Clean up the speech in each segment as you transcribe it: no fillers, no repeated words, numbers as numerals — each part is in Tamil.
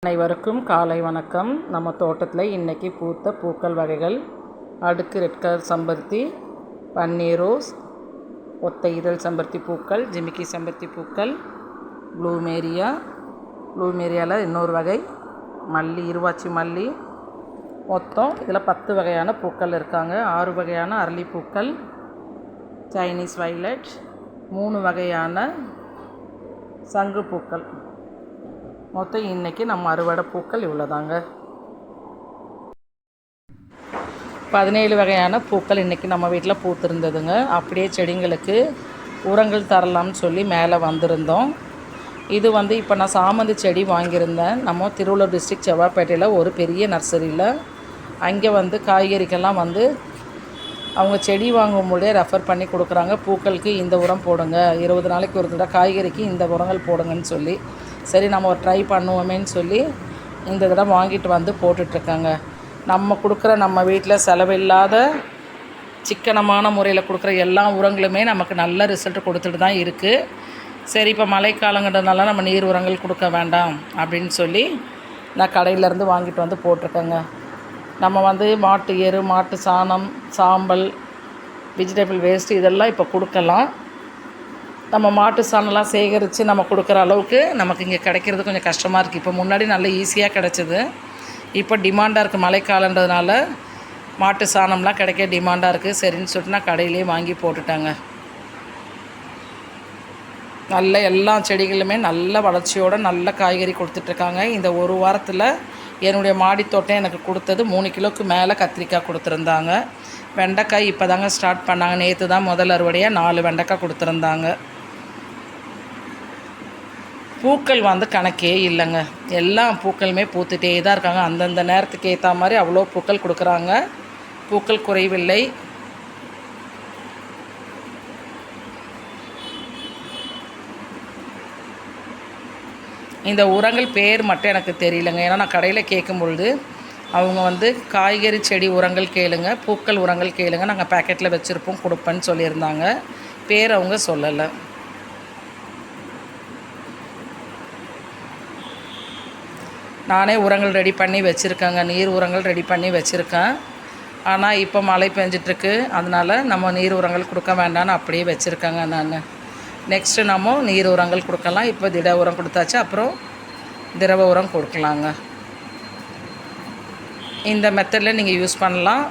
அனைவருக்கும் காலை வணக்கம். நம்ம தோட்டத்தில் இன்றைக்கி பூத்த பூக்கள் வகைகள் அடுக்கு ரெட் கலர் செம்பருத்தி, பன்னீர் ரோஸ், ஒத்தை இதழ் செம்பருத்தி பூக்கள், ஜிமிக்கி செம்பருத்தி பூக்கள், ப்ளூமேரியாவில் இன்னொரு வகை மல்லி, இருவாச்சி மல்லி. மொத்தம் இதில் 10 வகையான பூக்கள் இருக்காங்க. 6 வகையான அரளிப்பூக்கள், சைனீஸ் வைலட், 3 வகையான சங்கு பூக்கள். மொத்தம் இன்றைக்கி நம்ம அறுவடை பூக்கள் இவ்வளோதாங்க. 17 வகையான பூக்கள் இன்றைக்கி நம்ம வீட்டில் பூத்திருந்ததுங்க. அப்படியே செடிங்களுக்கு உரங்கள் தரலாம்னு சொல்லி மேலே வந்திருந்தோம். இது இப்போ நான் சாமந்தி செடி வாங்கியிருந்தேன். நம்ம திருவள்ளூர் டிஸ்ட்ரிக்ட் செவ்வாப்பேட்டையில் ஒரு பெரிய நர்சரியில். அங்கே காய்கறிக்கெல்லாம் அவங்க செடி வாங்கும்போதே ரெஃபர் பண்ணி கொடுக்குறாங்க. பூக்களுக்கு இந்த உரம் போடுங்க, 20 நாளைக்கு ஒரு தடவை காய்கறிக்கு இந்த உரங்கள் போடுங்கன்னு சொல்லி. சரி, நம்ம ஒரு ட்ரை பண்ணுவோமேன்னு சொல்லி இந்த தடவை வாங்கிட்டு போட்டுட்ருக்காங்க. நம்ம வீட்டில் செலவில்லாத சிக்கனமான முறையில் கொடுக்குற எல்லா உரங்களுமே நமக்கு நல்ல ரிசல்ட் கொடுத்துட்டு தான் இருக்குது. சரி, இப்போ மழைக்காலங்கிறதுனால நம்ம நீர் உரங்கள் கொடுக்க வேண்டாம் அப்படின்னு சொல்லி நான் கடையிலேருந்து வாங்கிட்டு போட்டிருக்கேங்க. நம்ம மாட்டு எரு, மாட்டு சாணம், சாம்பல், வெஜிடபிள் வேஸ்ட்டு இதெல்லாம் இப்போ கொடுக்கலாம். நம்ம மாட்டு சாணம்லாம் சேகரித்து நம்ம கொடுக்குற அளவுக்கு நமக்கு இங்கே கிடைக்கிறது கொஞ்சம் கஷ்டமாக இருக்குது. இப்போ முன்னாடி நல்ல ஈஸியாக கிடச்சிது. இப்போ டிமாண்டாக இருக்குது. மழைக்காலன்றதுனால மாட்டு சாணம்லாம் கிடைக்க டிமாண்டாக இருக்குது. சரின்னு சொல்லிட்டு நான் கடையிலே வாங்கி போட்டுட்டாங்க. நல்ல எல்லா செடிகளுமே நல்ல வளர்ச்சியோடு நல்ல காய்கறி கொடுத்துட்ருக்காங்க. இந்த ஒரு வாரத்தில் என்னுடைய மாடித்தோட்டம் எனக்கு கொடுத்தது 3 கிலோவுக்கு மேலே கத்திரிக்காய் கொடுத்துருந்தாங்க. வெண்டைக்காய் இப்போ தாங்க ஸ்டார்ட் பண்ணாங்க. நேற்று தான் முதல் அறுவடையாக 4 வெண்டைக்காய் கொடுத்துருந்தாங்க. பூக்கள் கணக்கே இல்லைங்க. எல்லா பூக்களுமே பூத்துட்டே தான் இருக்காங்க. அந்தந்த நேரத்துக்கு ஏற்ற மாதிரி அவ்வளோ பூக்கள் கொடுக்குறாங்க. பூக்கள் குறைவில்லை. இந்த உரங்கள் பேர் மட்டும் எனக்கு தெரியலங்க. ஏன்னா நான் கடையில் கேட்கும்பொழுது அவங்க காய்கறி செடி உரங்கள் கேளுங்க, பூக்கள் உரங்கள் கேளுங்க, நாங்கள் பேக்கெட்டில் வச்சுருப்போம் கொடுப்பேன்னு சொல்லியிருந்தாங்க. பேர் அவங்க சொல்லலை. நானே உரங்கள் ரெடி பண்ணி வச்சுருக்கேங்க. நீர் உரங்கள் ரெடி பண்ணி வச்சுருக்கேன். ஆனால் இப்போ மழை பெஞ்சிட்ருக்கு. அதனால் நம்ம நீர் உரங்கள் கொடுக்க வேண்டாம்னு அப்படியே வச்சுருக்கேங்க. நான் நெக்ஸ்ட்டு நம்ம நீர் உரங்கள் கொடுக்கலாம். இப்போ திட உரம் கொடுத்தாச்சு, அப்புறம் திரவ உரம் கொடுக்கலாங்க. இந்த மெத்தடில் நீங்கள் யூஸ் பண்ணலாம்.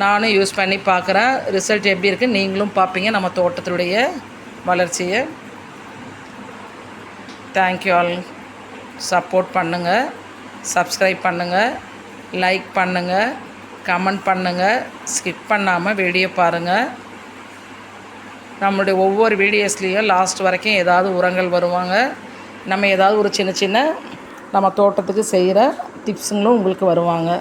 நானும் யூஸ் பண்ணி பார்க்குறேன். ரிசல்ட் எப்படி இருக்குது நீங்களும் பார்ப்பீங்க நம்ம தோட்டத்துடைய வளர்ச்சியை. Thank you all. சப்போர்ட் பண்ணுங்கள், சப்ஸ்கிரைப் பண்ணுங்கள், லைக் பண்ணுங்கள், கமெண்ட் பண்ணுங்கள். ஸ்கிப் பண்ணாமல் வீடியோ பாருங்கள். நம்மளுடைய ஒவ்வொரு வீடியோஸ்லேயும் லாஸ்ட் வரைக்கும் ஏதாவது உரங்கள் வருவாங்க. நம்ம ஏதாவது ஒரு சின்ன நம்ம தோட்டத்துக்கு செய்கிற டிப்ஸுங்களும் உங்களுக்கு வருவாங்க.